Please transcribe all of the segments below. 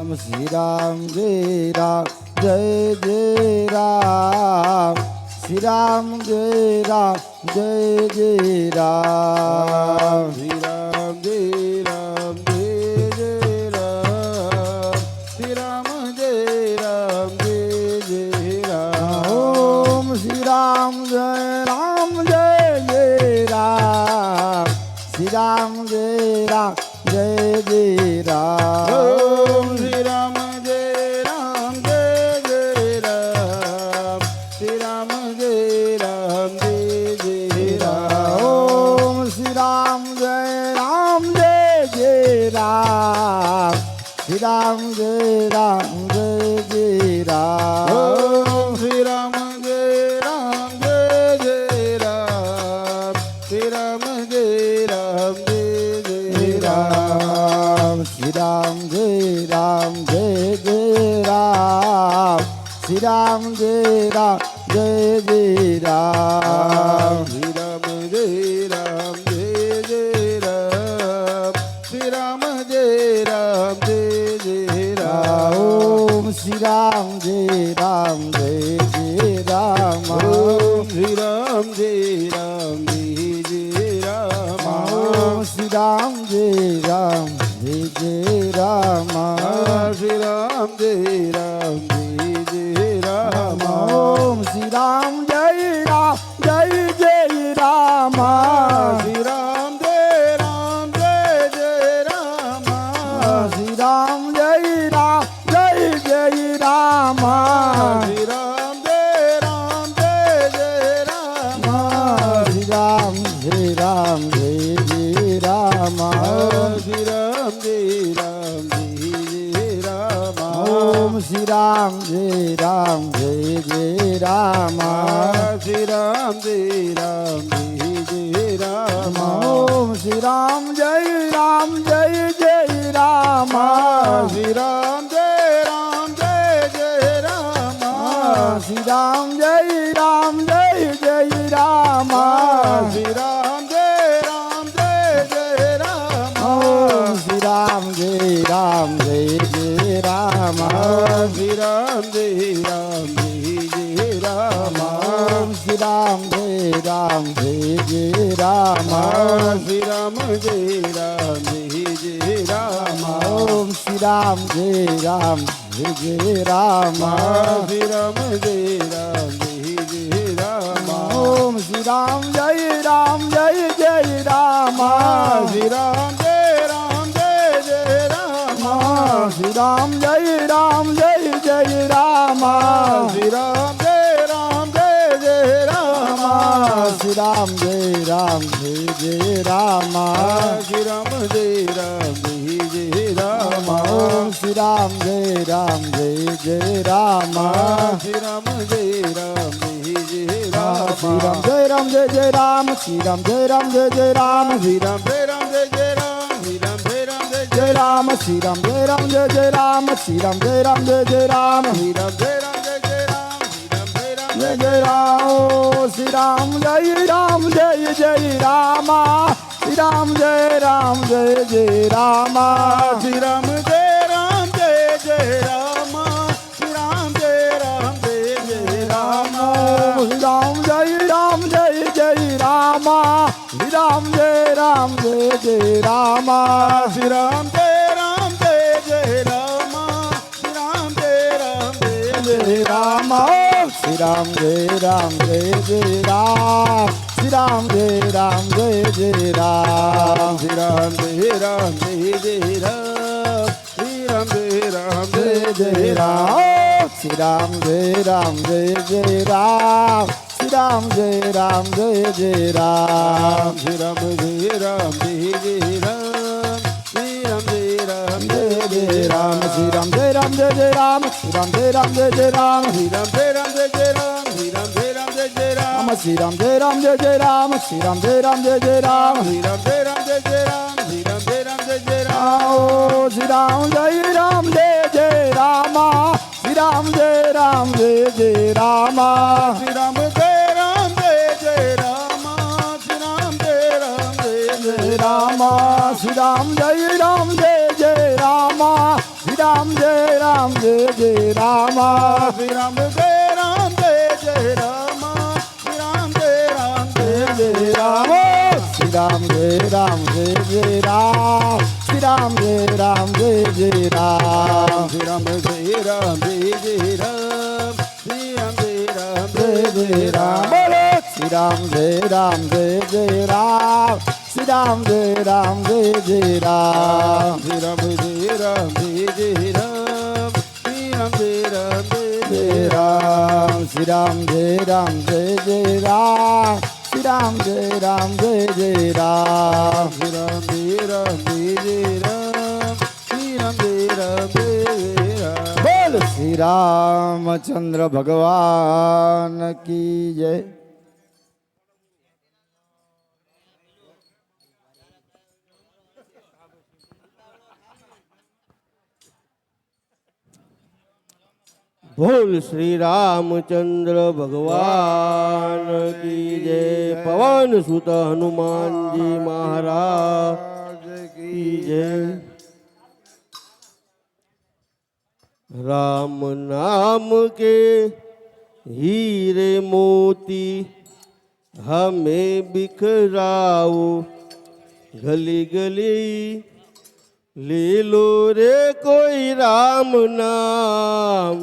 શ્રી રામ જય જય રામ શ્રી રામ જય જય રામ શ્રી રામ જય જય રામ શ્રી રામ જય જય રામ ઓમ શ્રી રામ જય જય રામ શ્રી રામ જય જય રામ ઓમ શ્રી રામ જય જય રામ શ્રી રામ જય જય રામ ઓમ શ્રી રામ જય જય રામ શ્રી રામ જય જય રામ ઓમ શ્રી રામ જય જય રામ શ્રી રામ જય જય રામ શ્રી રામ જય જય રામ શ્રી રામ જય જય રામ શ્રી રામ જય જય રામ શ્રી રામ જય જય રામ ઓમ શ્રી રામ જય જય રામ ઓમ શ્રી રામ જય જય રામ ઓમ શ્રી રામ જય જય રામ શ્રી રામ જય જય રામ ઓમ શ્રી રામ જય જય રામ શ્રી રામ જય જય રામ શ્રી રામ જય જય રામ શ્રી રામ જય જય રામ શ્રી રામ જય જય રામ શ્રી રામ જય જય રામ ઓમ શ્રી રામ જય જય રામ શ્રી રામ જય જય રામ ઓમ શ્રી રામ જય જય રામ શ્રી રામ જય જય રામ શ્રી રામ જય જય રામ શ્રી રામ જય જય રામ ઓમ શ્રી રામ જય જય રામ શ્રી રામ જય જય રામ ઓમ શ્રી રામ જય જય રામ શ્રી રામ જય જય રામ ઓમ શ્રી રામ જય જય રામ શ્રી રામ જય જય રામ ઓમ શ્રી રામ જય જય રામ શ્રી રામ જય જય રામ શ્રી રામ જય જય રામ શ્રી રામ જય જય રામ શ્રી રામ જય જય રામ શ્રી રામ જય જય રામ ઓમ શ્રી રામ જય જય રામ શ્રી રામ જય જય રામ શ્રી રામ જય જય રામ શ્રી રામ જય જય રામ શ્રી રામ જય જય રામ શ્રી રામ જય જય જય રામ શ્રી રામ જય જય રામ શ્રી રામ જય જય રામ શ્રી રામ જય જય રામ શ્રી રામ જય જય રામ ઓ શ્રી રામ જય જય રામ શ્રી રામ જય જય રામ શ્રી રામ જય જય રામ શ્રી રામ જય જય રામ શ્રી રામ જય રામ શ્રી રામ જય જય રામ શ્રી રામ જય રામ શ્રી રામ જય જય રામ શ્રી રામ જય જય રામ શ્રી રામ જય જય રામ શ્રી રામ જય જય રામ શ્રી રામ જય જય રામ શ્રી રામ જય જય રામ શ્રી રામ જય જય રામ શ્રી રામ જય જય રામ શ્રી રામ જય જય રામ શ્રી રામ જય જય રામ શ્રી રામ જય જય રામ શ્રી રામ જય જય રામ શ્રી રામ જય જય રામ શ્રી રામ જય જય રામ શ્રી રામ જય જય રામ શ્રી રામ જય જય રામ શ્રી રામ જય જય રામ ઓ શ્રી રામ જય રામ શ્રી રામ જય જય રામ શ્રી રામ જય જય રામ શ્રી રામ જય જય રામ રામ શ્રી રામ જય જય રામ શ્રી રામ राम जय राम जय जय राम श्री राम जय राम जय जय राम श्री राम जय राम जय जय राम श्री राम जय राम जय जय राम श्री राम जय राम जय जय राम श्री राम जय राम जय जय राम श्री राम जय राम जय जय राम बोलो श्री राम जय राम जय जय राम श्री राम जय राम जय जय राम श्री राम जय राम जय जय राम श्री राम जय राम जय जय राम श्री राम जय राम जय जय राम श्री राम जय राम जय जय राम श्री राम जय राम जय जय राम श्री राम जय राम जय जय राम बोल श्री रामचंद्र भगवान की जय। बोल श्री रामचंद्र भगवान की जय। पवन सुत हनुमान जी महाराज की जय। राम नाम के हीरे मोती हमें बिखराओ गली गली ले लो रे कोई राम नाम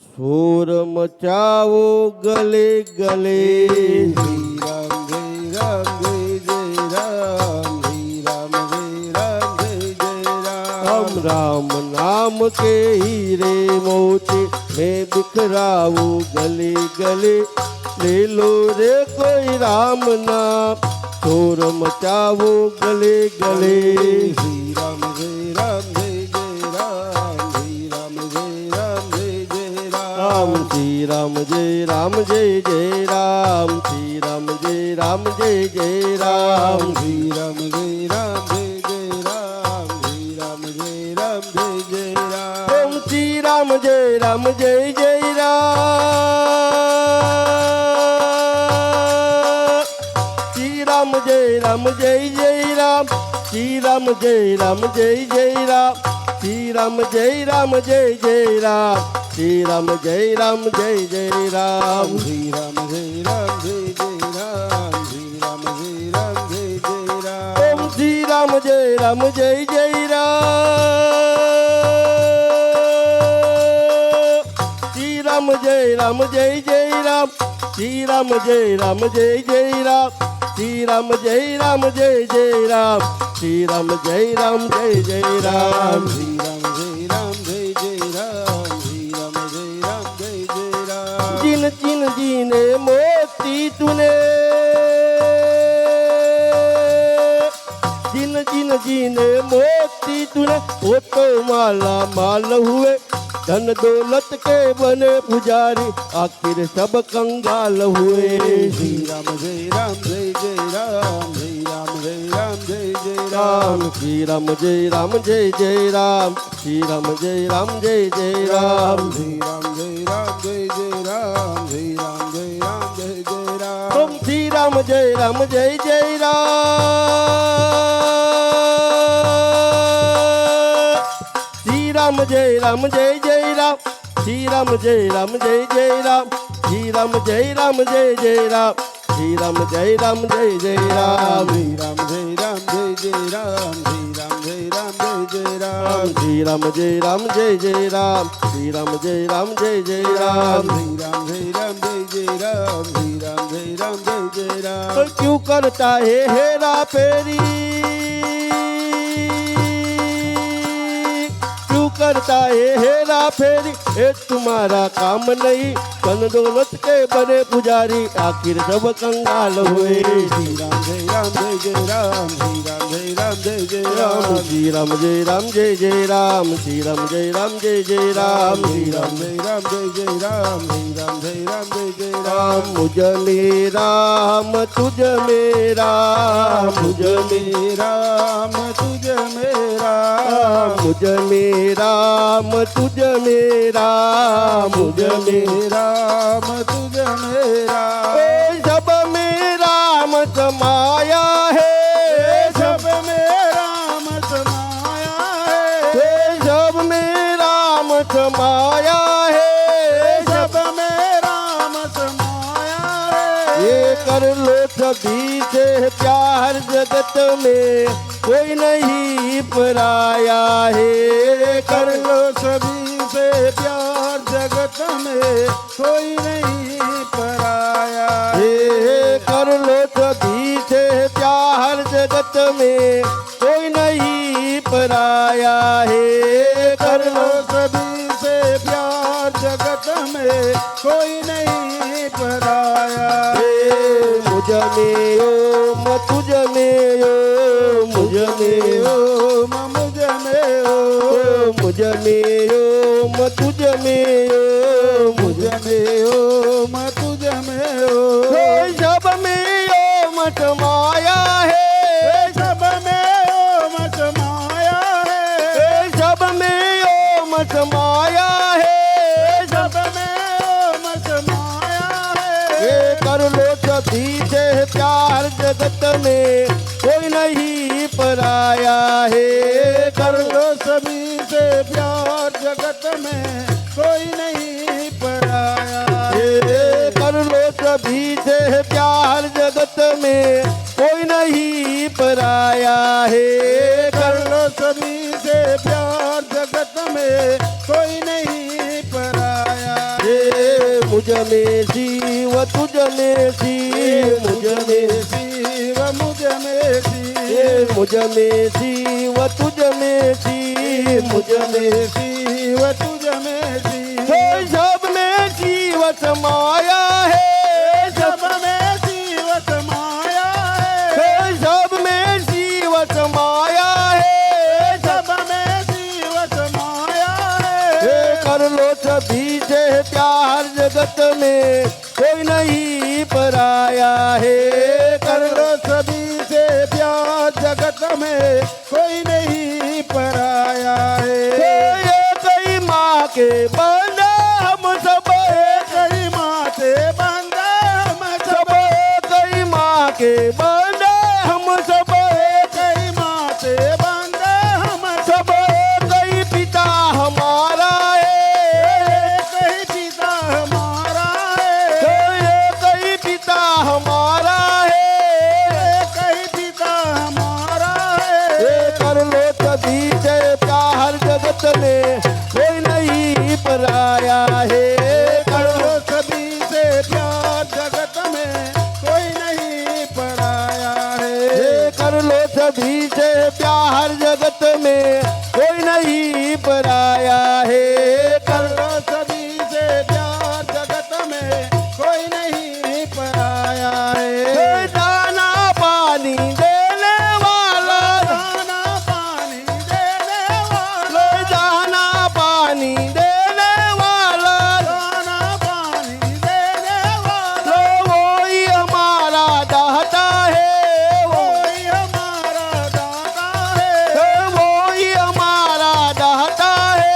शोर मचाओ गले गले। श्री राम जय राम जय जय राम श्री राम जय राम जय जय राम हम राम नाम के हीरे मोती में बिखराओ गले गले ले लो रे कोई राम नाम शोर मचाओ गले गले। श्री राम जय राम जय जय राम श्री राम जय राम जय जय राम श्री राम जय राम जय जय राम श्री राम जय राम जय जय राम श्री राम जय राम जय जय राम श्री राम जय राम जय जय राम ओम श्री राम जय राम जय जय राम श्री राम जय राम जय जय राम श्री राम जय राम जय जय राम श्री राम जय राम जय जय राम श्री राम जय राम जय जय राम श्री राम जय राम जय जय राम श्री राम जय राम जय जय राम ओम श्री राम जय राम जय जय राम जय राम जय जय राम श्री राम जय राम जय जय राम श्री राम जय राम जय जय राम श्री राम जय राम जय जय राम श्री राम जय राम जय जय राम श्री राम जय राम जय जय राम जिन जिन जीने मोती तूने जिन जिन जीने मोती तूने वो तो माला माल हुए धन दौलत के बने पुजारी आखिर सब कंगाल हुए। श्री राम जय राम जय जय राम श्री राम जय राम जय जय राम श्री राम जय राम जय जय राम श्री राम जय राम जय जय राम श्री राम जय राम जय जय राम श्री राम जय राम जय जय राम ओम श्री राम जय राम जय जय राम जय राम जय जय राम श्री राम जय राम जय जय राम श्री राम जय राम जय जय राम श्री राम जय राम जय जय राम श्री राम जय राम जय जय राम श्री राम जय राम जय जय राम श्री राम जय राम जय जय राम श्री राम जय राम जय जय राम श्री राम जय राम जय जय राम श्री राम जय राम जय जय राम क्यों करता है हेरा फेरी करता है हेरा फेरी ये तुम्हारा काम नहीं धन दौलत के बने पुजारी आखिर सब कंगाल हुए। श्री राम जय राम जय जय राम श्री राम जय राम जय जय राम श्री राम जय राम जय जय राम श्री राम जय राम जय जय राम श्री राम जय राम जय जय राम श्री राम जय राम जय जय राम मुझ में राम तुझ में राम मुझ में राम तुझ में राम मुझ में राम तुझ में राम मुझ में राम तुझ में राम सब में राम समाया है सब में राम समाया है सब में समाया है, सब में राम समाया है। ये कर लो सभी से प्यार, जगत में कोई नहीं पराया है। कर लो सभी से प्यार, जगत में कोई नहीं पराया हे कर लो सभी से प्यार, जगत में कोई नहीं पराया है। कर लो सभी से प्यार, जगत में कोई नहीं पराया मुझ में ओम तुझ में ओम, मुझ में ओम मुझ में ओ मुझ में ओम तुझ में ओम, मुझ में ओम तुझ में ओ सब में ओम समाया है, सब में ओम समाया है। सब में ओम समाया है। सब में ओम समाया है। ये कर लो सभी से प्यार, जगत में कोई नहीं पराया है। कर लो सभी से प्यार, जगत में कोई नहीं पराया ये कर लो सभी से प्यार, जगत में कोई नहीं पराया है। कर लो सभी से प्यार, जगत में कोई नहीं पराया ये मुझ में शिव तुझ में शिव, मुझ में शिव मुझ में ये शिव, मुझ में शिव तुझ में शिव, मुझ में शिव तुझ में शिव, हे सब में शिव समाया है। सब में शिव समाया है। हे सब में शिव समाया है। सब में शिव समाया है। हे कर लो सभी से प्यार, जगत में कोई नहीं पराया है। कर लो सभी से प्यार, जगत में कोई नहीं पराया है। ये कई माँ के बंदा हम सब, कई माते बंदा हम सब कई माँ के बंदा हम सब, कई माते बंदा हम सब कई पिता हमारा है। कई पिता हमारा है। ये कई पिता हमारा है। कई पिता हमारा है। ये कर लो सभी से प्यार, जगत में कोई नहीं पराया है। कर लो सभी से प्यार, जगत में कोई नहीं पराया है। ये कर लो सभी से प्यार, जगत में कोई नहीं पराया है। कर लो सभी से प्यार, जगत में कोई नहीं पराया है। दाना पानी देने वाला, दाना पानी देने वाला, दाना पानी देने वाला, दाना पानी देने वाला, वही हमारा दाता है। कोई हमारा दाता है। वही हमारा दाता है।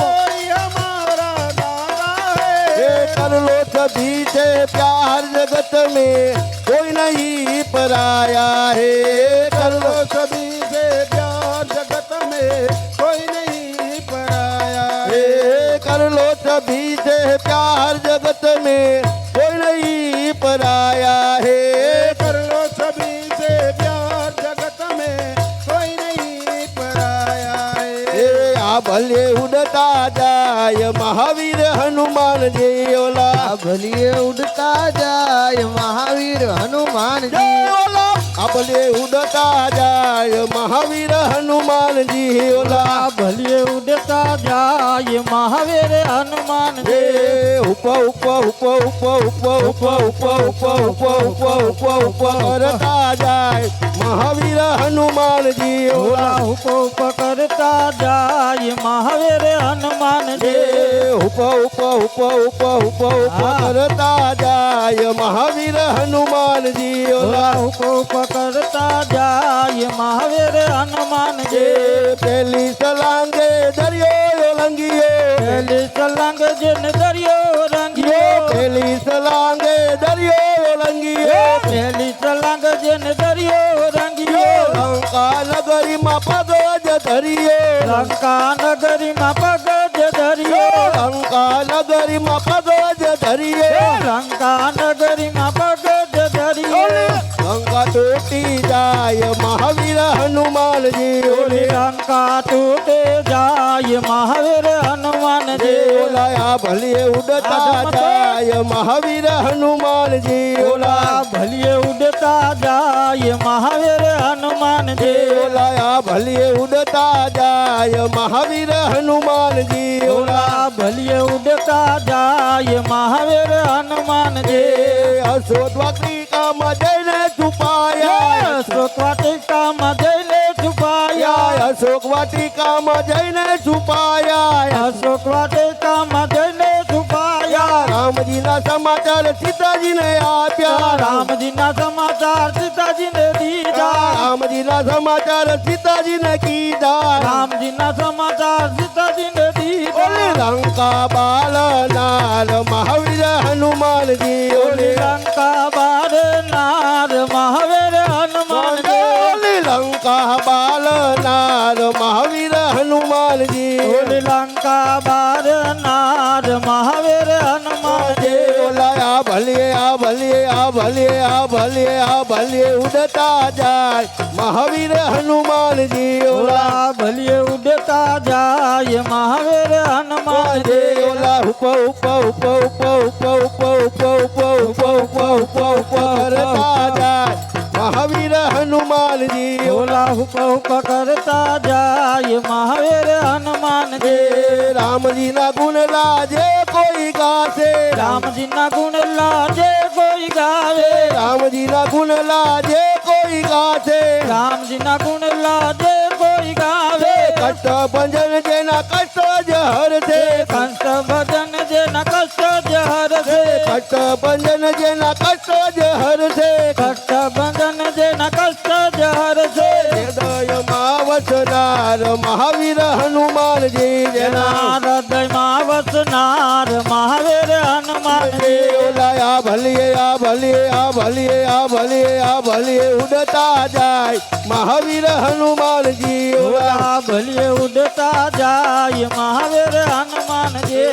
कोई हमारा दाता है। ये कर लो सभी से प्यार, जगत में कोई नहीं पराया है। कर लो सभी से प्यार, जगत में कोई नहीं पराया है। ये कर लो सभी से प्यार, जगत में कोई नहीं पराया है। कर लो सभी से प्यार, जगत में कोई नहीं पराया है। ये आ भले उड़ता जाय महावीर हनुमान जी ओला, भलिए उड़ता जाय महावीर हनुमान जी। जय ओला। आ भले उड़ता जाय महावीर हनुमान जी ओला, भलिए उड़ता जाय महावीर हनुमान ये उप उप उप उप उप उप उप उप उप उप उप उप करता जाय महावीर हनुमान जी ओला, उप करता जाय महावीर हनुमान ये उप उप उप उप उप उप करता जाय महावीर हनुमान जी ओला, उप करता जाय महावीर हनुमान ये पहली सलांगे दरियो लंगियो, पहली सलंग जिन दरियो रंगियो, पहली सलांगे दरियो लंगियो, पहली सलंग जिन दरियो रंगियो, लंका नगरी मा पगज धरियो, लंका नगरी में पगज ધરીએ લંકા નગરીમાં પગજ ધરીએ લંકા નગરીમાં પગજ ધરીએ લંકા તૂટી જાય મહાવીર હનુમાનજી ઓલી લંકા તૂટે જાય મહાવીર હનુમાનજી ઓલાયા ભલીએ ઉડતા જાય મહાવીર હનુમાનજી ઓલા ભલીએ ઉડતા જાય મહાવીર હનુમાનજી ઓલાયા ભલીએ ઉડતા જાય મહાવીર હનુમાનજી ઓલા ભલીએ ઉડતા જાય મહાવીર હનુમાનજી અશોક વાટિકામાં જઈને છુપાયા અશોક વાટિકામાં જઈને છુપાયા અશોક વાટિકામાં જઈને છુપાયા અશોક વાટિકામાં જઈને છુપાયા રામજીના સમાચાર સીતાજીને આપ્યા રામજીના સમાચાર સીતાજીને દીધા રામજીના સમાચાર સીતાજીને કીધા રામજીના સમાચાર સીતાજીને દીધા લંકા બાલનાર મહાવીર હનુમાનજી ઓલી લંકા બાર નાર મહાવીર હનુમાનજી લંકા બાલનાર મહાવીર હનુમાનજી ઓલી લંકા બાર નાર મહાવીર હનુમાનજી ઓલા ભલીએ આ ભલીએ આ ભલીએ આ ભલીએ આ ભલીએ ઉડતા જાય મહાવીર હનુમાનજી ઓલા ભલીએ ઉડતા જાય મહાવીર હનુમાનજી ઓલા ઉપ ઉપ ઉપ ઉપ ઉપ ઉપ ઉપ ઉપ ઉપ ઉપ ઉપ ઉપ કરતા જાય મહાવીર હનુમાનજી ઓલા હુપ હુપ કરતા જાય મહાવીર હનુમાનજી રામજીના ગુણ લાજે કોઈ ગાશે રામજીના ગુણ લાજે કોઈ ગાવે રામજીના ગુણ લાજે કોઈ ગાશે રામજીના ગુણ લાજે કોઈ ગાવે કષ્ટ ભંજન જેના કષ્ટ જ હરશે કંસ ભજન જેના કષ્ટ જ હરશે કષ્ટ ભંજન જેના કષ્ટ જ હરશે કષ્ટ ભજન જેના કષ્ટ જ હરશે હૃદયમાં વસનાર મહાવીર હનુમાનજી જેના હૃદયમાં વસનાર મહાવીર હનુમાનજી ઓલા ભલીએ આ ભલીએ આ ભલીએ આ ભલીએ આ ભલીએ ઉડતા જાય મહાવીર હનુમાનજી ઓલા ભલીએ ઉડતા જાય મહાવીર હનુમાનજી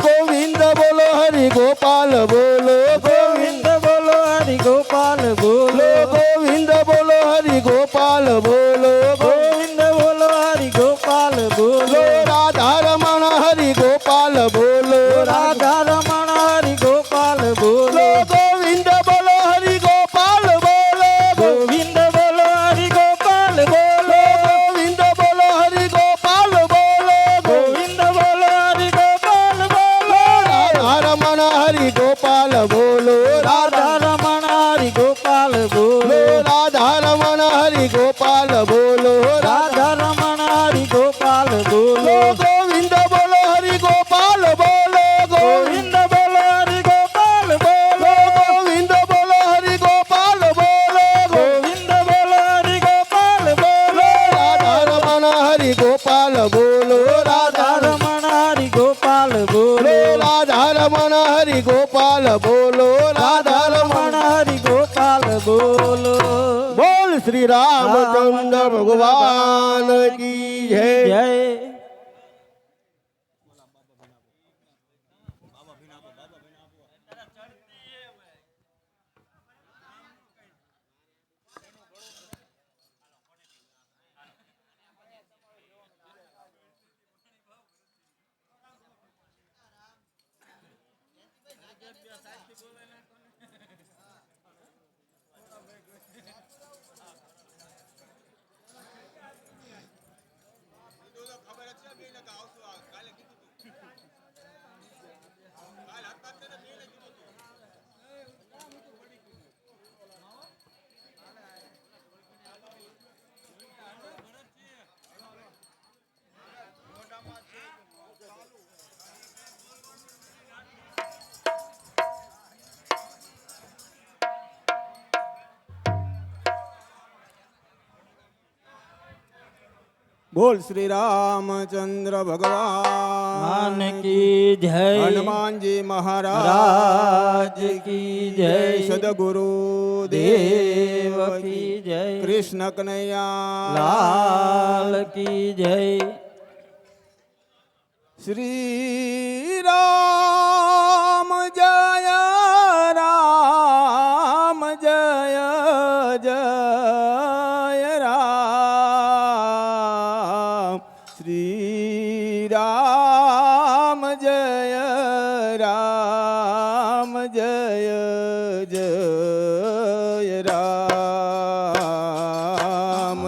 ગોવિંદ બોલો હરિ ગોપાલ બોલો ગોવિંદ બોલો હરિ ગોપાલ બોલો ગોવિંદ બોલો હરિ ગોપાલ બોલો ગોવિંદ બોલો હરિ ગોપાલ બોલો રાધા રમણ હરિ ગોપાલ બોલો રાધા રમણ હરિ ગોપાલ બોલો ગોવિંદ બોલો હરિ ગોપાલ બોલો ગોવિંદ બોલો હરિ ગોપાલ બોલો ગોવિંદ બોલો હરિ ગોપાલ બોલો ગોવિંદ બોલો હરિ ગોપાલ બોલો રાધા રમણ હરિ ગોપાલ બોલો રાધા રમણ હરિ ગોપાલ બોલો રાધા રમણ હરિ ગોપાલ બોલો રાધા રમણ હરિ ગોપાલ બોલો ગોવિંદ બોલો હરિ ગોપાલ બોલો ગોવિંદ બોલો હરિ ગોપાલ બોલો ગોવિંદ બોલો હરિ ગોપાલ બોલો ગોવિંદ બોલો હરિ ગોપાલ બોલો રાધા રમણ હરિ ગોપાલ બોલો રાધા રમણ હરિ ગોપાલ બોલો રાધા રમણ હરિ ગોપાલ બોલો રાધા રમણ હરિ ગોપાલ બોલો બોલ શ્રી રામચંદ્ર ભગવાન કી જય જય બોલ શ્રી રામચંદ્ર ભગવાન માન કી જય હનુમાનજી મહારાજ રાજ કી જય સદગુરુ દેવ દેવ કી જય કૃષ્ણ કનૈયા લાલ કી જય શ્રી રામ જય રામ જય જય રામ શ્રી રામ જય રામ જય જય રામ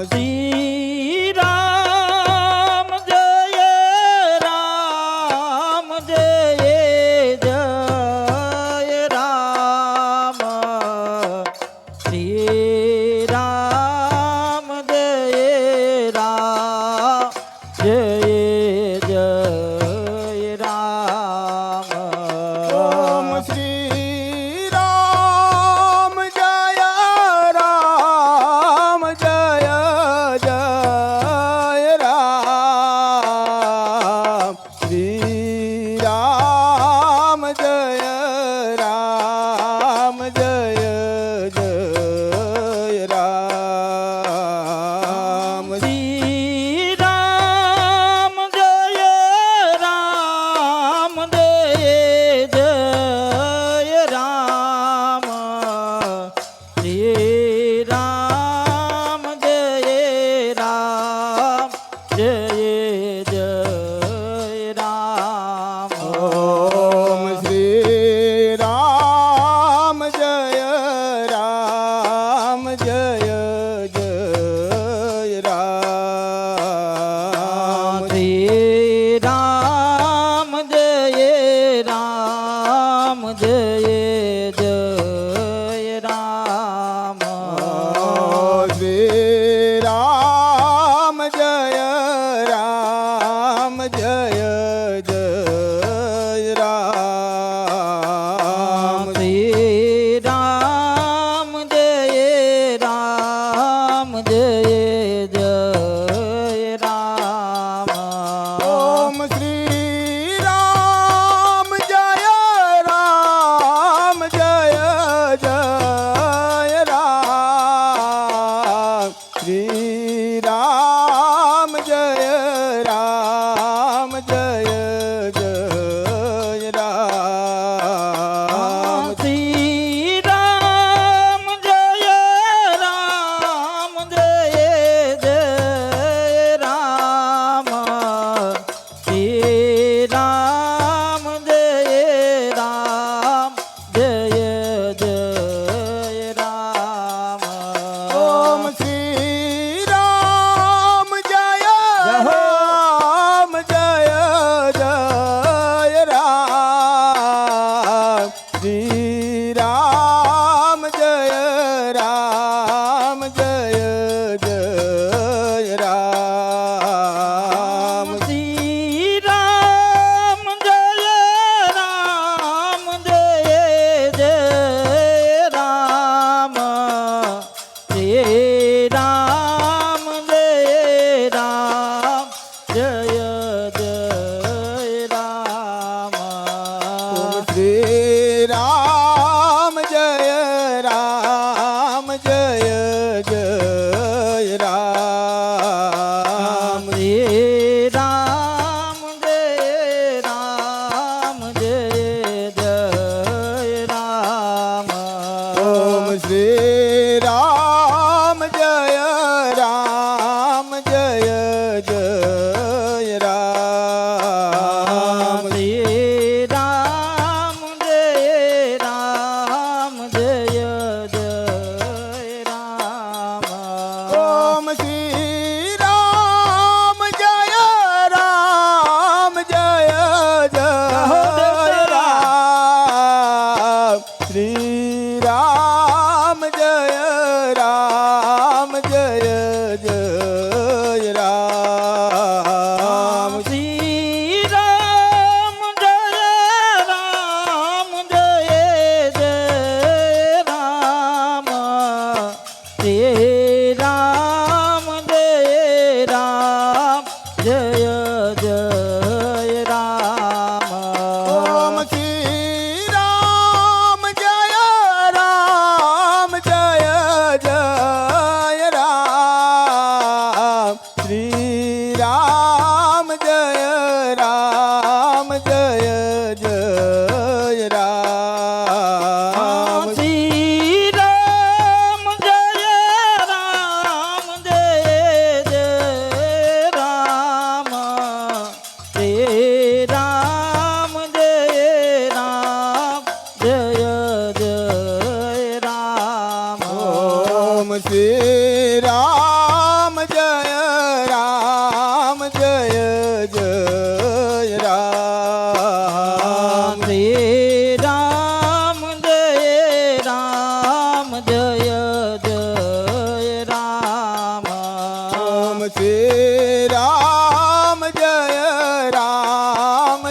શ્રી રામ જય રામ જય જય રામ શ્રી રામ જય રામ જય જય રામ ઓમ શ્રી રામ જય રામ જય જય રામ શ્રી રામ જય રામ જય જય રામ શ્રી રામ જય રામ જય જય રામ શ્રી રામ જય રામ જય જય રામ ઓમ શ્રી રામ જય રામ જય જય રામ શ્રી રામ જય રામ જય જય રામ શ્રી રામ જય રામ જય જય રામ શ્રી રામ જય રામ જય જય રામ ઓમ શ્રી રામ જય રામ જય જય રામ શ્રી રામ જય રામ જય જય રામ શ્રી રામ જય રામ જય જય રામ શ્રી રામ જય રામ જય જય રામ ઓમ શ્રી રામ જય રામ જય જય રામ શ્રી રામ જય રામ જય જય રામ શ્રી રામ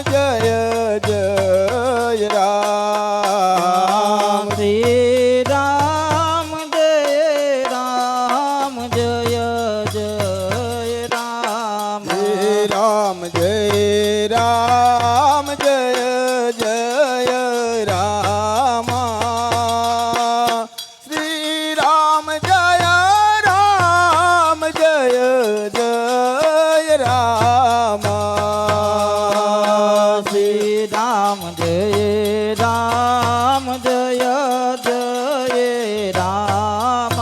જય જય રામ શ્રી રામ જય રામ જય જય રામ શ્રી રામ જય રામ જય જય રામ શ્રી રામ જય રામ જય જય રામ શ્રી રામ જય રામ જય જય રામ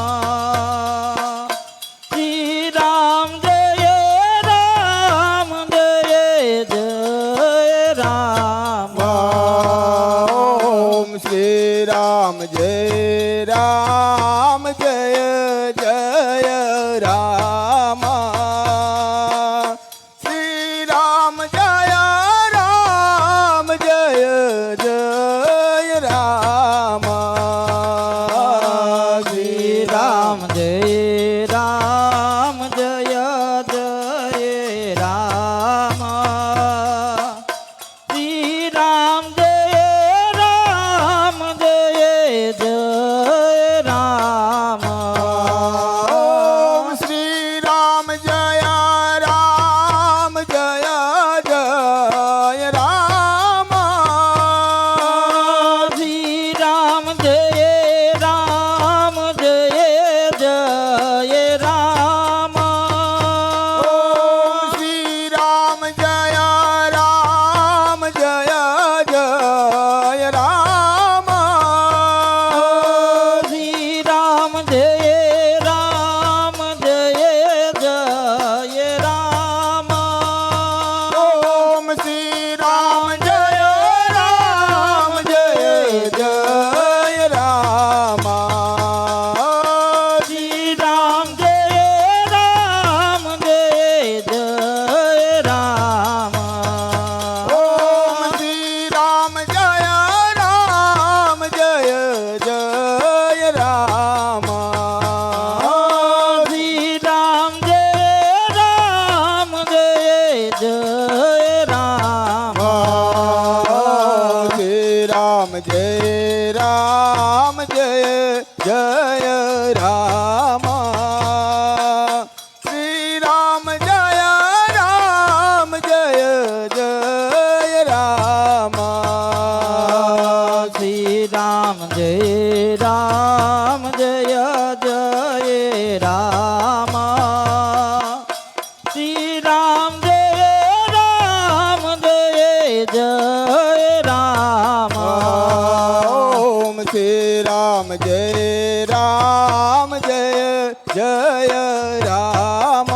શ્રી રામ જય રામ જય જય રામ ઓમ શ્રી રામ જય રામ જય જય રામ શ્રી રામ જય રામ જય જય રામ શ્રી રામ જય રામ જય જય રામ શ્રી રામ જય રામ જય જય રામ ઓમ શ્રી રામ જય રામ જય જય રામ શ્રી રામ જય રામ જય જય રામ ઓમ શ્રી રામ જય રામ જય જય રામ શ્રી રામ જય રામ જય જય રામ ઓમ શ્રી રામ જય રામ જય જય રામ શ્રી રામ જય રામ જય જય રામ ઓમ શ્રી રામ જય રામ જય જય રામ શ્રી રામ જય રામ જય જય રામ શ્રી રામ જય રામ જય જય રામ શ્રી રામ જય રામ જય જય રામ શ્રી રામ જય રામ જય જય રામ શ્રી રામ જય રામ જય જય રામ ઓમ શ્રી રામ જય રામ જય જય રામ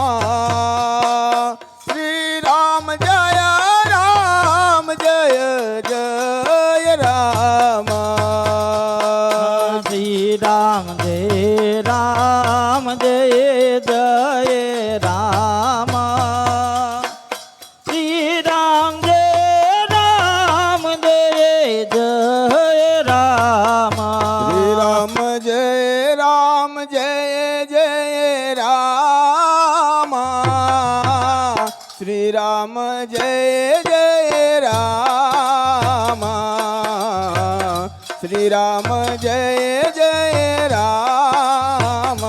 શ્રી રામ જય રામ જય જય રામ શ્રી રામ જય રામ જય જય રામ શ્રી રામ જય રામ જય જય રામ શ્રી રામ જય રામ જય જય રામ શ્રી રામ જય જય રામ શ્રી રામ જય જય રામ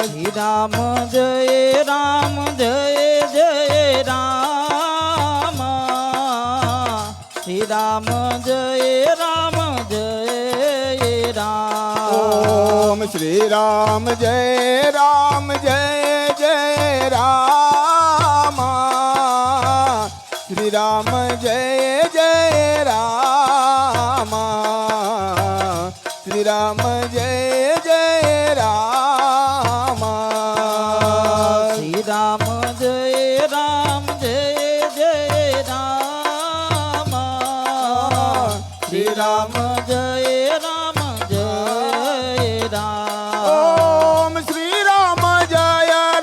શ્રી રામ જય રામ જય જય રામ શ્રી રામ જય રામ જય રામ ઓમ શ્રી રામ જય રામ જય જય રામ શ્રી રામ જય જય રામ શ્રી રામ જય જય રામ શ્રી રામ જય રામ જય જય રામ શ્રી રામ જય રામ જય રામ ઓમ શ્રી રામ જય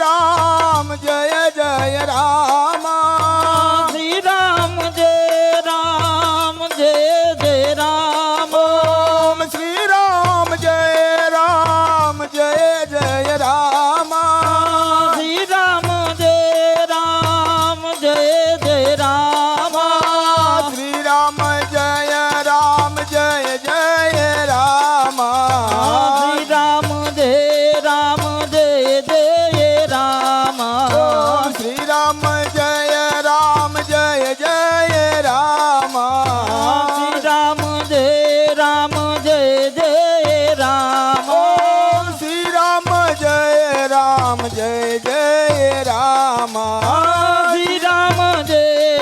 રામ જય જય રામ શ્રી રામ જય રામ જય જય રામ ઓમ શ્રી રામ જય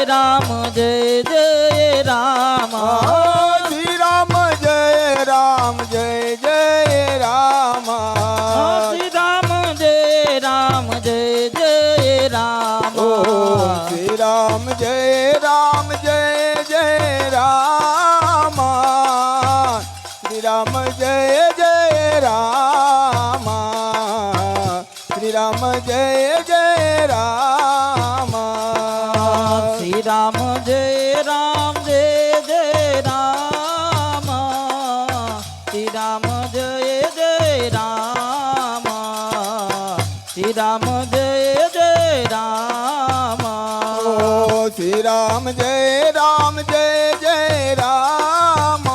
રામ જય જય રામ શ્રી રામ જય રામ જય જય રામ શ્રી રામ જય રામ જય જય રામ ઓ શ્રી રામ જય રામ જય જય રામ શ્રી રામ જય જય રામ શ્રી રામ જય જય રામ શ્રી રામ જય રામ જય જય રામ શ્રી રામ જય જય રામ શ્રી રામ જય જય રામ ઓ શ્રી રામ જય રામ જય જય રામ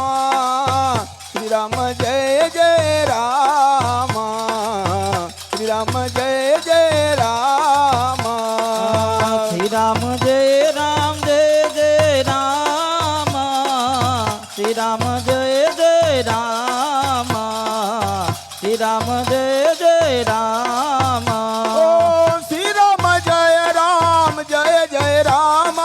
શ્રી રામ જય જય રામ શ્રી રામ જય જય રામ શ્રી રામ જય રામ જય જય રામ શ્રી રામ જય જય રામ શ્રી રામ જય જય રામ ઓ શ્રી રામ જય રામ જય જય રામ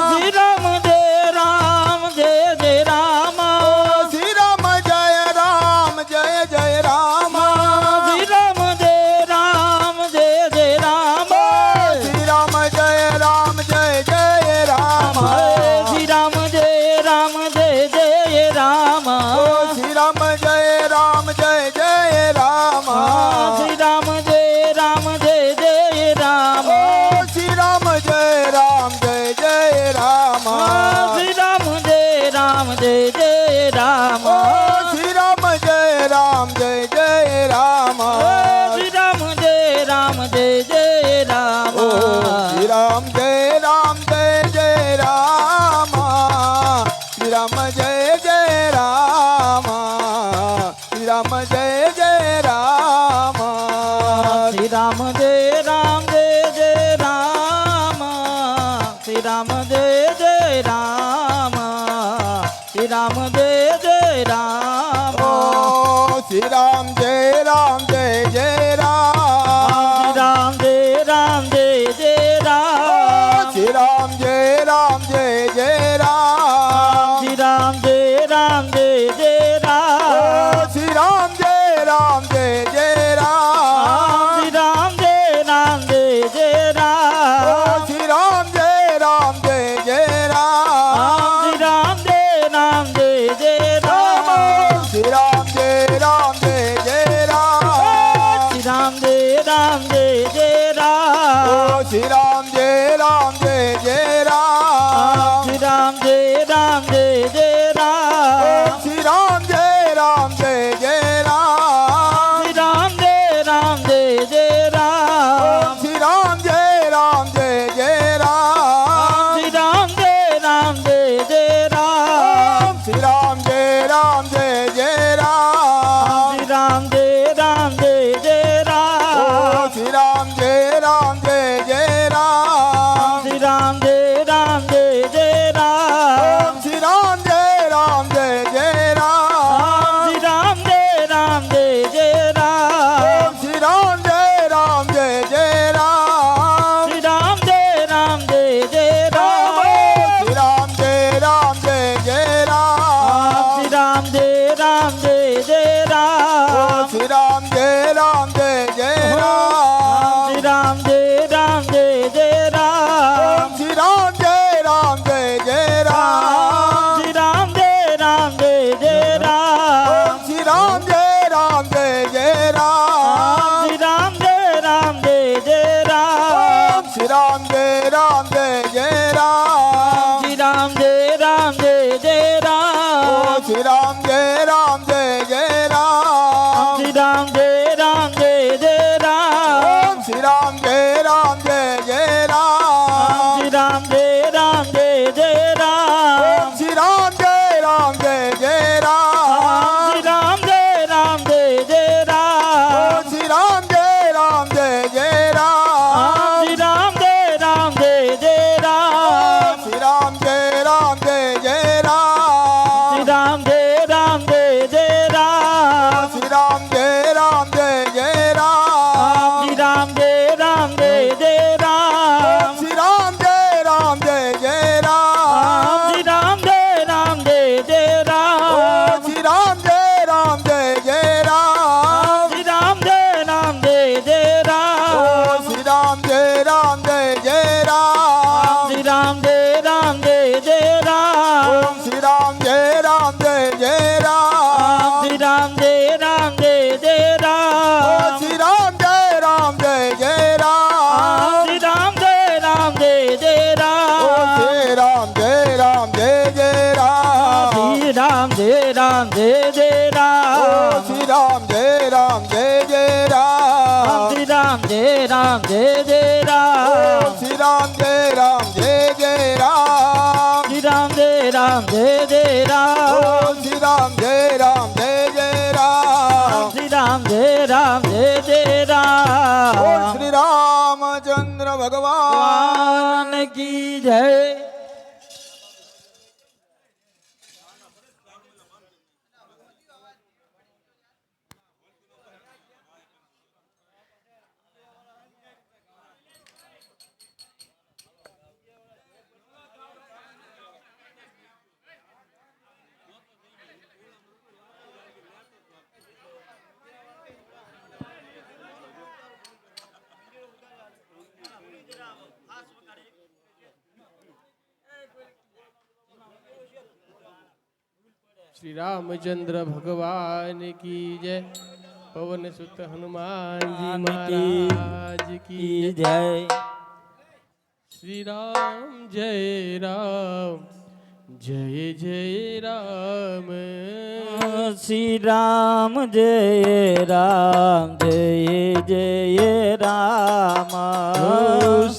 શ્રી રામ જય રામ જય જય રામ શ્રી રામ જય રામ જય જય રામ શ્રી રામ જય રામ જય જય રામ શ્રી રામ જય રામ જય જય રામ શ્રી રામ જય રામ જય જય રામ ઓ શ્રી રામ જય રામ જય જય રામ શ્રી રામ જય રામ જય જય રામ ઓ શ્રી રામ જય રામ જય જય રામ શ્રી રામ જય રામ જય જય રામ ઓ શ્રી રામ જય રામ જય જય રામ શ્રી રામ જય રામ જય જય રામ ઓ શ્રી રામ જય રામ જય જય રામ શ્રી રામ જય જય રામ શ્રી રામ જય જય રામ શ્રી રામ જય રામ જય જય રામ શ્રી રામ જય જય રામ શ્રી રામ જય જય રામ ઓ શ્રી રામ જય રામ જય જય રામ શ્રી રામ જય રામ જય જય રામ શ્રી રામ જય રામ જય જય રામ શ્રી રામ જય રામ જય જય રામ શ્રી રામ જય રામ જય જય રામ શ્રી રામ જય રામ જય જય રામ શ્રી રામ જય રામ જય જય રામ શ્રી રામ જય રામ જય જય રામ શ્રી રામ જય રામ જય જય રામ શ્રી રામ જય રામ જય જય રામ શ્રી રામ જય રામ જય જય રામ રામ જય જય રામ ઓમ શ્રી રામ જય રામ જય જય રામ શ્રી રામ જય રામ જય જય રામ ઓમ શ્રી રામ જય રામ જય જય રામ શ્રી રામ જય રામ જય જય ઓમ રામ શ્રી રામ જય રામ જય જય રામ શ્રી રામ જય રામ જય જય ઓમ રામ શ્રી રામ જય રામ જય જય રામ શ્રી રામ જય રામ જય જય ઓમ રામ શ્રી રામ જય રામ જય જય રામ શ્રી રામ જય રામ જય જય રામ ઓમ શ્રી રામ જય રામ જય જય રામ શ્રી રામ જય રામ જય જય ઓમ રામ શ્રી રામચંદ્ર ભગવાન ભગવાન કી જય श्री रामचंद्र भगवान की जय। पवन सुत हनुमान जी महाराज की की जय। जय श्री राम जय राम जय जय राम। श्री राम जय राम जय जय राम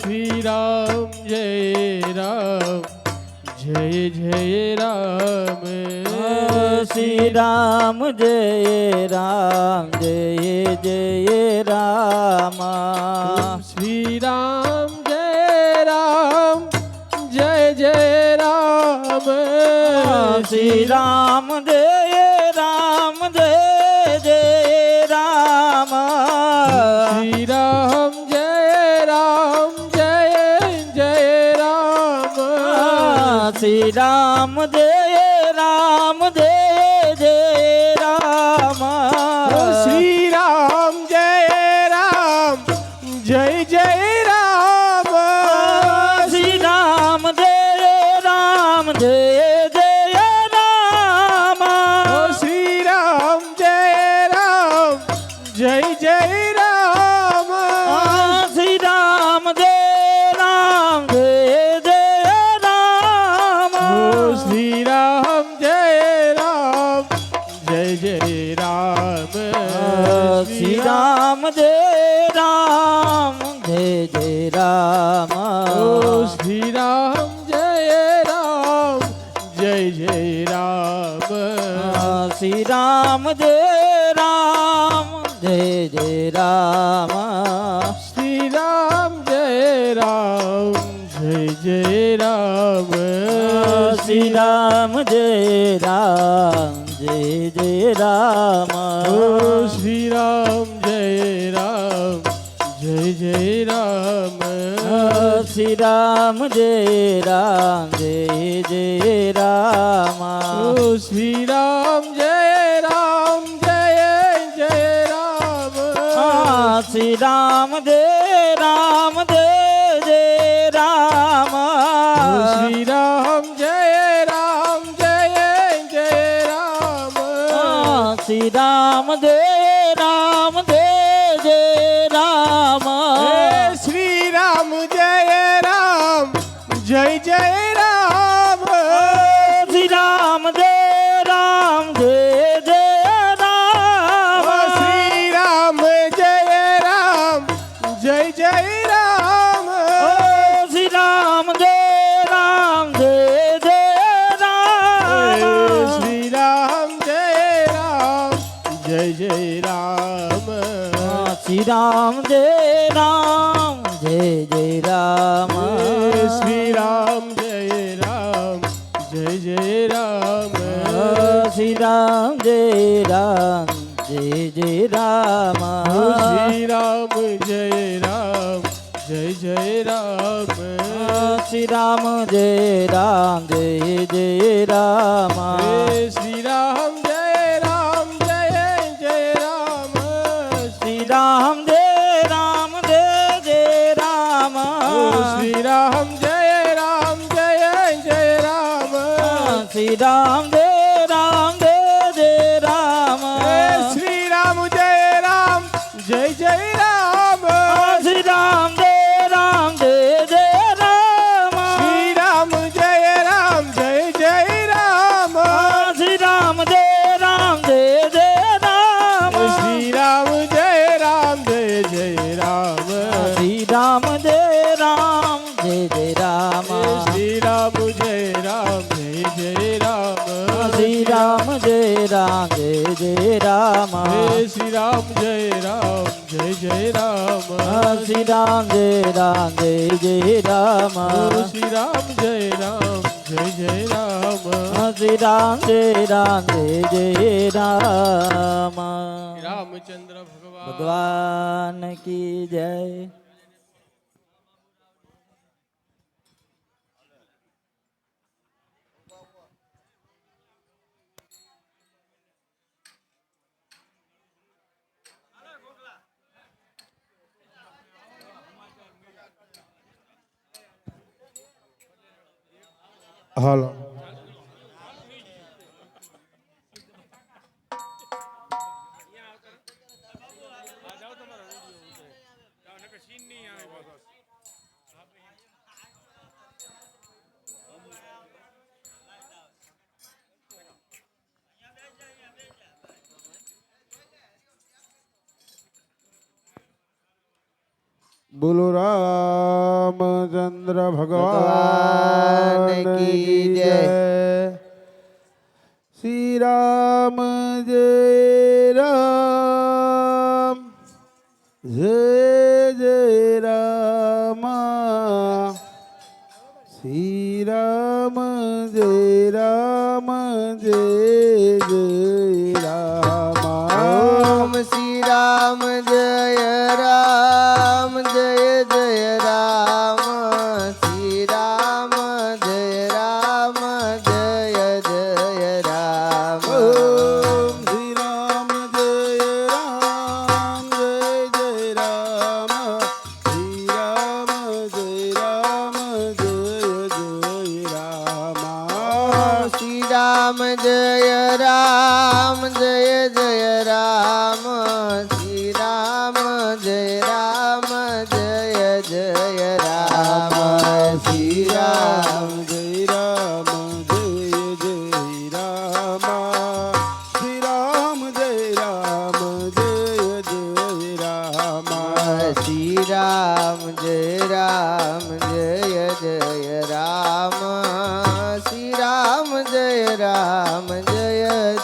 श्री राम जय राम जय जय राम। श्री राम जय राम जय जय राम श्री राम जय राम जय जय राम। श्री राम जय राम जय जय राम श्री राम जय राम जय जय राम। श्री राम जय राम जय जय राम श्री राम जय राम जय जय राम। श्री राम जय राम जय जय राम श्री राम जय राम जय जय राम। श्री राम जय राम जय जय राम श्री राम जय राम जय जय राम। श्री राम जय राम जय जय राम श्री राम जय राम जय जय राम। श्री राम जय राम जय जय राम श्री राम जय राम जय जय राम। श्री राम जय राम जय जय राम श्री राम जय राम जय जय राम। श्री राम जय राम जय जय राम श्री राम जय राम जय जय राम। श्री राम जय राम जय जय राम श्री राम जय राम जय जय राम। श्री राम जय राम जय जय राम श्री राम जय राम जय जय राम। श्री राम जय राम जय जय राम श्री राम जय राम जय जय राम। श्री राम जय राम जय जय राम श्री राम जय राम जय जय राम। श्री राम जय राम जय जय राम श्री राम जय राम जय जय राम। श्री राम जय राम जय जय राम श्री राम जय राम जय जय राम। श्री राम जय राम जय जय राम श्री राम जय राम जय जय राम। श्री राम जय राम जय जय राम श्री राम जय राम जय શ્રી રામ જય જય રામ શ્રી રામ જય રામ જય જય રામ શ્રી રામ જય જય રામ શ્રી રામ જય રામ જય જય રામ શ્રી રામ જય જય રામ શ્રી રામ જય રામ જય જય રામ શ્રી રામ જય રામ જય જય રામ શ્રી રામ જય રામ જય જય રામ શ્રી રામ જય રામ જય જય રામ શ્રી રામ જય રામ જય જય રામ શ્રી રામ જય રામ જય જય રામ શ્રી રામ જય રામ જય જય રામ શ્રી રામ જય રામ જય જય રામ રામચંદ્ર ભગવાન ભગવાન કી જય હાલો બોલો રામચંદ્ર ભગવાન કી જય શ્રી રામ જય રામ જય જય રામ શ્રી રામ જય રામ જય જય રામ ઓમ શ્રી રામ જય રામ જય જય રામ શ્રી રામ જય રામ જય જય રામ ઓમ શ્રી રામ જય રામ જય જય રામ શ્રી રામ જય રામ જય જય રામ શ્રી રામ જય રામ જય જય રામ શ્રી રામ જય રામ જય જય રામ શ્રી રામ જય રામ જય જય રામ શ્રી રામ જય રામ જય જય રામ શ્રી રામ જય રામ જય જય રામ શ્રી રામ જય રામ જય જય રામ શ્રી રામ જય રામ જય જય રામ શ્રી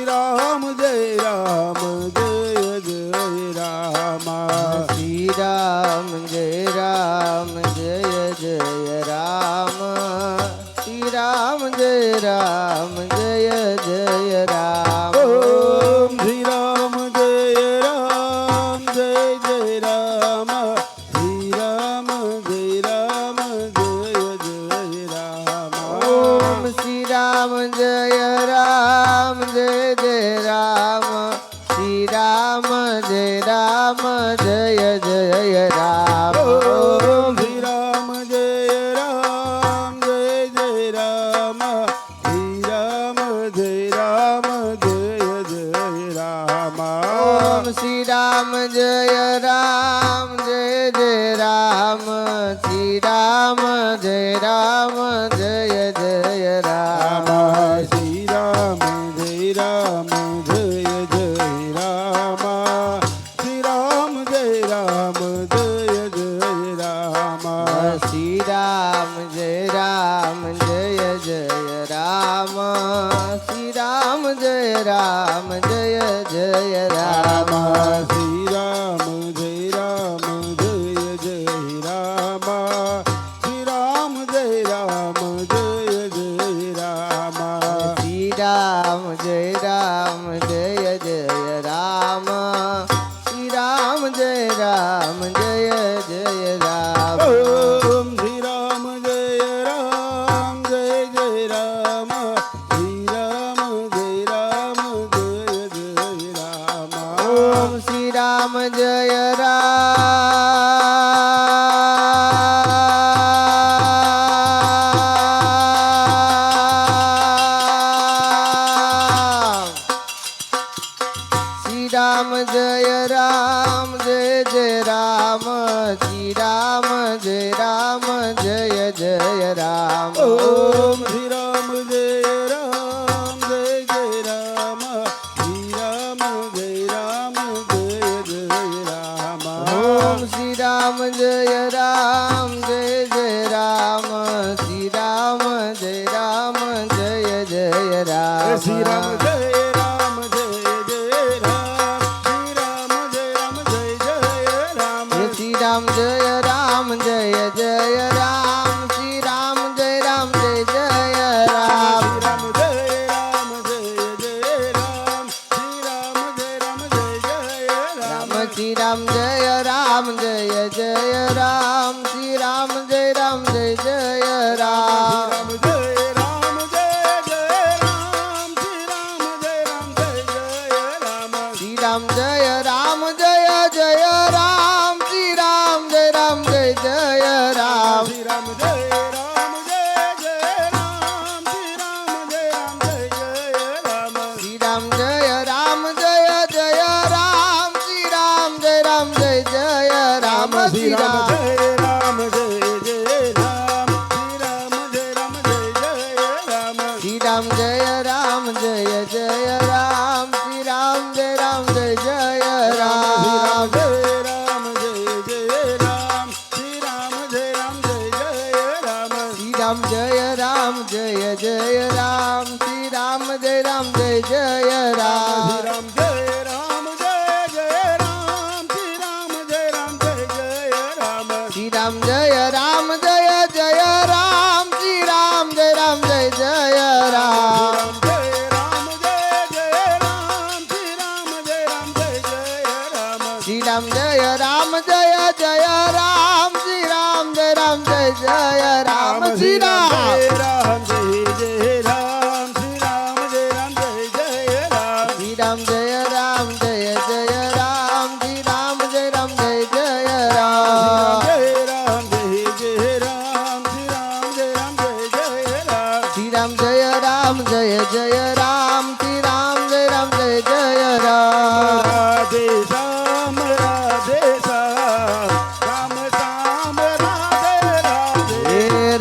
રામ જય રામ જય જય રામ શ્રી રામ જય રામ જય જય રામ શ્રી રામ જય રામ જય જય રામ ઓમ શ્રી રામ જય રામ જય જય રામ શ્રી રામ જય રામ જય જય રામ ઓમ શ્રી રામ જય રામ જય જય રામ શ્રી રામ જય રામ જય જય રામ ઓમ શ્રી રામ જય રામ જય જય રામ શ્રી રામ જય રામ જય જય રામ ઓમ શ્રી રામ જય રામ જય જય રામ શ્રી રામ જય રામ જય જય રામ શ્રી રામ જય રામ જય જય રામ શ્રી રામ જય રામ જય જય રામ શ્રી રામ જય રામ જય જય રામ શ્રી રામ જય રામ જય જય રામ શ્રી રામ જય રામ જય જય રામ શ્રી રામ જય રામ જય જય રામ શ્રી રામ જય રામ જય જય રામ શ્રી રામ જય રામ જય જય રામ ઓમ શ્રી રામ જય રામ જય જય રામ શ્રી રામ જય રામ જય જય રામ ઓમ શ્રી રામ જય રામ શ્રી રામ જય રામ જય જય રામ શ્રી રામ જય જય રામ ઓમ શ્રી રામ જય રામ જય જય રામ શ્રી રામ જય રામ ઓમ શ્રી રામ જય રામ જય જય રામ શ્રી રામ જય જય રામ શ્રી રામ જય રામ જય જય રામ શ્રી રામ જય રામ જય જય રામ શ્રી રામ જય રામ જય જય રામ શ્રી રામ જય જય રામ રામ જય રામ જય જય રામ શ્રી રામ જય રામ જય જય રામ શ્રી રામ જય રામ જય જય રામ શ્રી રામ જય જય રામ રામ જય રામ જય જય રામ શ્રી રામ જય રામ જય જય રામ શ્રી રામ જય જય રામ શ્રી રામ જય રામ જય જય રામ શ્રી રામ જય રામ જય જય રામ શ્રી રામ જય રામ જય જય રામ શ્રી રામ જય જય રામ શ્રી શ્રી રામ રામ જય રામ જય જય રામ શ્રી રામ જય રામ જય જય રામ શ્રી રામ જય રામ જય જય રામ શ્રી રામ જય જય રામ જય રામ જય જય રામ શ્રી રામ જય રામ જય જય રામ શ્રી રામ જય રામ જય જય રામ શ્રી રામ જય જય રામ શ્રી રામ જય રામ જય જય રામ શ્રી રામ જય રામ જય જય રામ શ્રી રામ જય રામ જય જય રામ શ્રી રામ જય જય રામ રામ જય રામ જય જય રામ શ્રી રામ જય રામ જય જય રામ શ્રી રામ જય રામ જય જય રામ શ્રી રામ જય જય રામ શ્રી રામ જય રામ જય જય રામ શ્રી રામ જય રામ જય જય રામ શ્રી રામ જય રામ જય જય રામ શ્રી રામ જય જય રામ જય રામ જય જય રામ શ્રી રામ જય રામ જય જય રામ શ્રી રામ જય રામ જય જય રામ શ્રી રામ જય જય રામ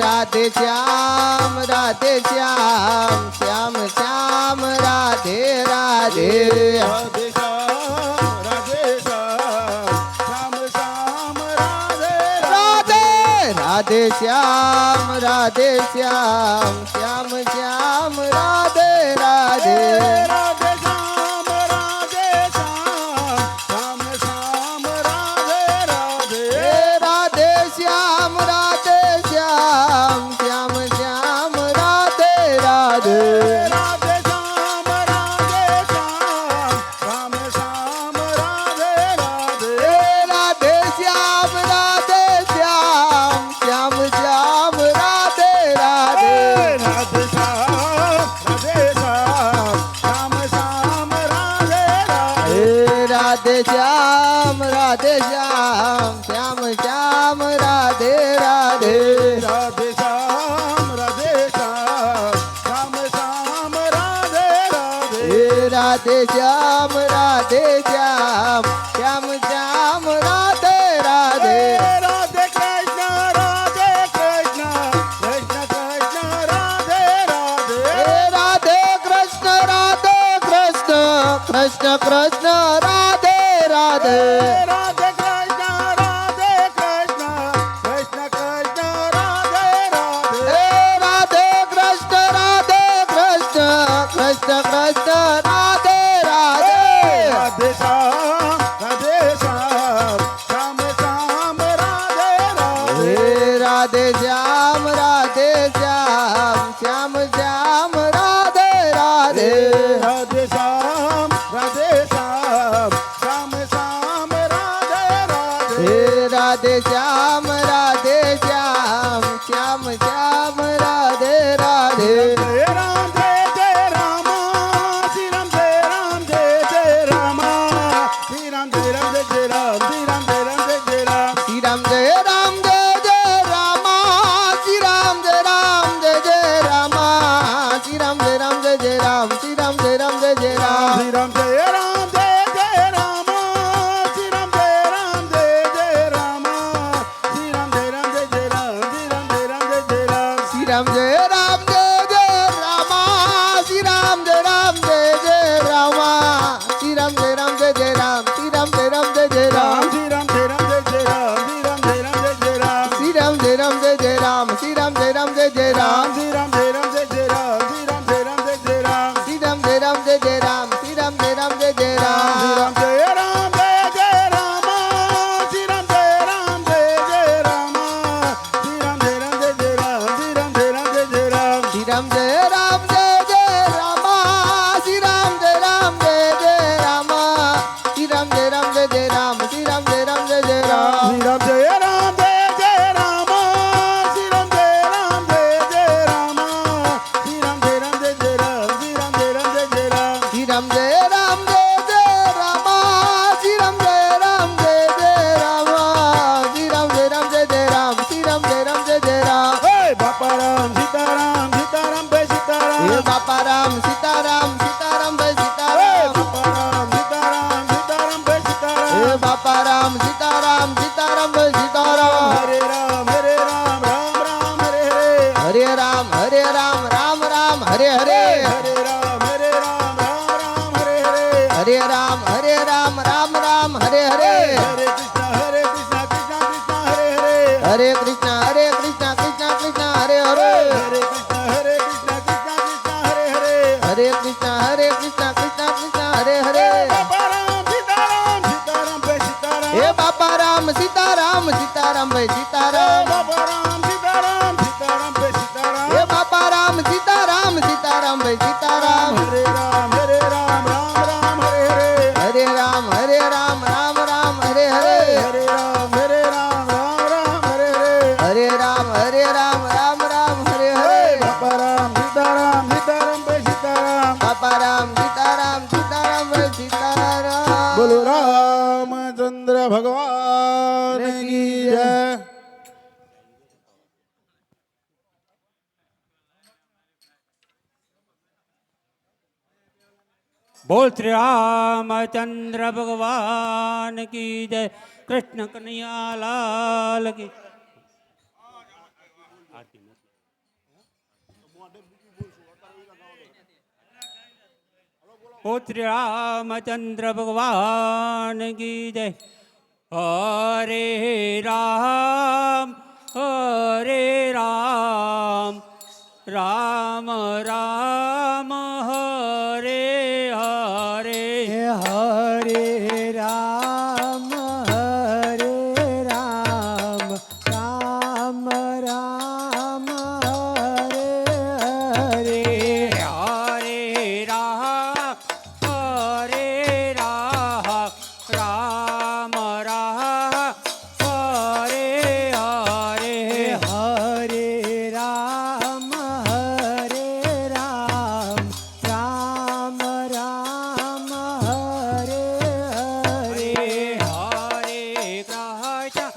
રાધે શ્યામ રાધે શ્યામ રામ શ્યામ રાધે રાધે હે રાધે શ્યામ શ્યામ શ્યામ રાધે રાધે રાધે શ્યામ રાધે શ્યામ શ્યામ શ્યામ રાધે રાધે રાધે શ્યામ શ્યામ શ્યામ રાધે રાધે રાધે શ્યામ રાધે શ્યામ શ્યામ શ્યામ રાધે રાધે હે રાધે શ્યામ શ્યામ શ્યામ રાધે રાધે રાધે શ્યામ રાધે શ્યામ શ્યામ શ્યામ રાધે રાધે હે રાધે શ્યામ શ્યામ શ્યામ રાધે રાધે રાધે શ્યામ રાધે શ્યામ શ્યામ શ્યામ રાધે રાધે હે રાધે શ્યામ શ્યામ રાધે રાધે રાધે શ્યામ રાધે શ્યામ શ્યામ શ્યામ રાધે રાધે હે રાધે શ્યામ શ્યામ શ્યામ રાધે રાધે રાધે કૃષ્ણ કૃષ્ણ કૃષ્ણ રાધે રાધે હે રાધે કૃષ્ણ કૃષ્ણ કૃષ્ણ રાધે રાધે રાધે કૃષ્ણ કૃષ્ણ કૃષ્ણ રાધે રાધે હે રાધે કૃષ્ણ કૃષ્ણ રાધે રાધે રાધે શ્યામ શ્યામ શ્યામ રાધે રાધે હે રાધે શ્યામ શ્યામ રાધે રાધે રાધે શ્યામ શ્યામ શ્યામ રાધે રાધે હે રાધે શ્યામ શ્યામ રાધે રાધે જય રામ જય જય રામ શ્રી રામ જય રામ જય જય રામ શ્રી રામ જય बोल श्री रामचंद्र भगवान की जय। कृष्ण कन्हैया लाल की। बोल श्री रामचंद्र भगवान की जय। हरे राम राम राम हरे हरे। हरे राम राम राम हरे हरे। हरे राम राम राम हरे हरे। हरे राम राम राम हरे हरे। हरे कृष्ण कृष्ण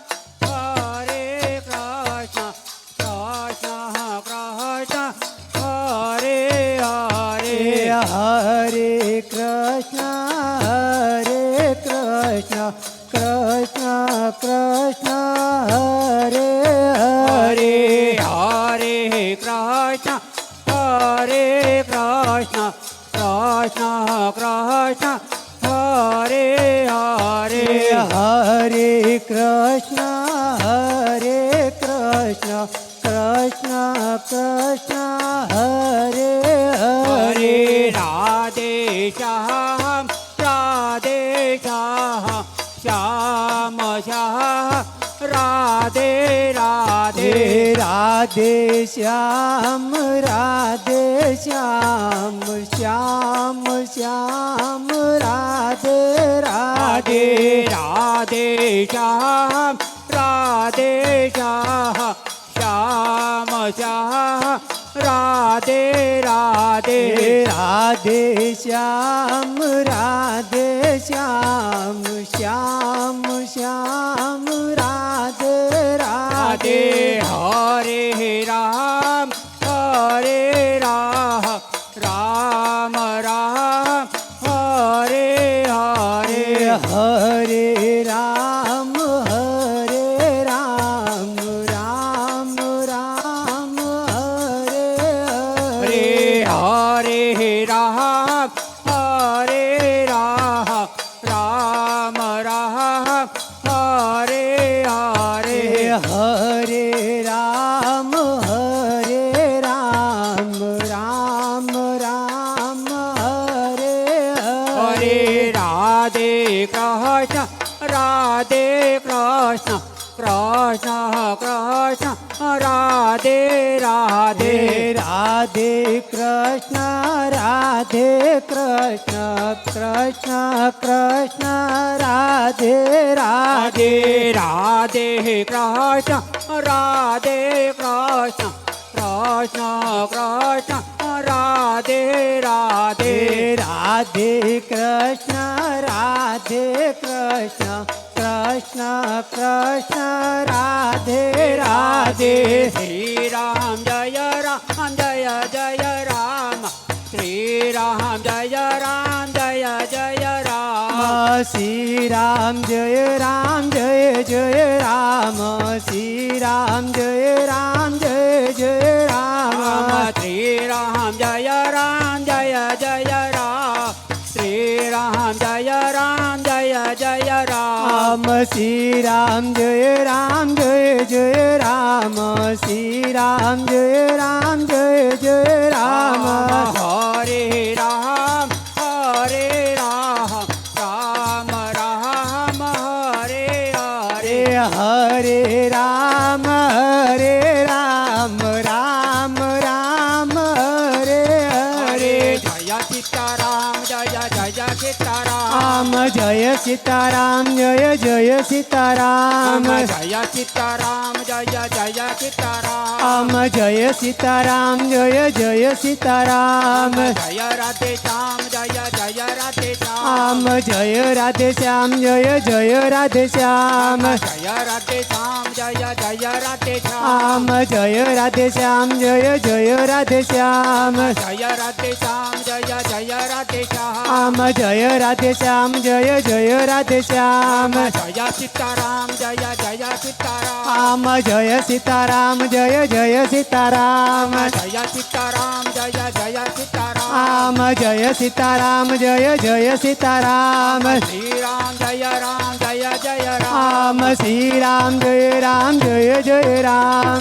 कृष्ण हरे हरे। हरे कृष्ण कृष्ण कृष्ण हरे हरे। हरे कृष्ण कृष्ण कृष्ण हरे हरे। हरे कृष्ण कृष्ण कृष्ण हरे हरे। हरे राधे श्याम श्याम राधे राधे। राधे श्याम श्याम श्याम राधे राधे। राधे श्याम श्याम राधे राधे। राधे श्याम શ્યામ શ્યામ શ્યામ રાધે રાધે રાધે હરે રામ હરે રામ રામ હરે હરે હરે રામ રામ રામ હરે હરે હરે રામ હરે રામ રામ હરે હરે હરે રામ રામ રામ હરે હરે રાધે કૃષ્ણ રાધે કૃષ્ણ કૃષ્ણ કૃષ્ણ રાધે રાધે રાધે કૃષ્ણ રાધે કૃષ્ણ કૃષ્ણ કૃષ્ણ રાધે રાધે રાધે રાધે કૃષ્ણ રાધે કૃષ્ણ કૃષ્ણ કૃષ્ણ રાધે રાધે રાધે કૃષ્ણ રાધે કૃષ્ણ કૃષ્ણ કૃષ્ણ રાધે રાધે શ્રી રામ જય જય રામ શ્રી રામ જય જય રામ શ્રી રામ જય જય રામ શ્રી રામ જય જય રામ શ્રી રામ જય જય રામ શ્રી રામ જય જય રામ શ્રી રામ જય જય રામ શ્રી રામ જય જય રામ હરે રામ રામ રામ હરે હરે હરે રામ રામ રામ હરે હરે જય સીતારામ જય સીતારામ જય સીતારામ જય સીતારામ જય સીતારામ જય સીતારામ જય સીતારામ જય સીતારામ જય રાધે શ્યામ જય રાધે શ્યામ જય રાધે શ્યામ જય રાધે શ્યામ જય રાધે શ્યામ જય રાધે શ્યામ જય રાધે શ્યામ જય રાધે શ્યામ જય રાધે શ્યામ જય રાધે શ્યામ જય રાધે શ્યામ જય રાધે શ્યામ જય સીતારામ જય સીતારામ જય સીતારામ જય સીતારામ જય સીતારામ જય સીતારામ જય સીતારામ જય સીતારામ શ્રી રામ જય રામ શ્રી રામ જય જય રામ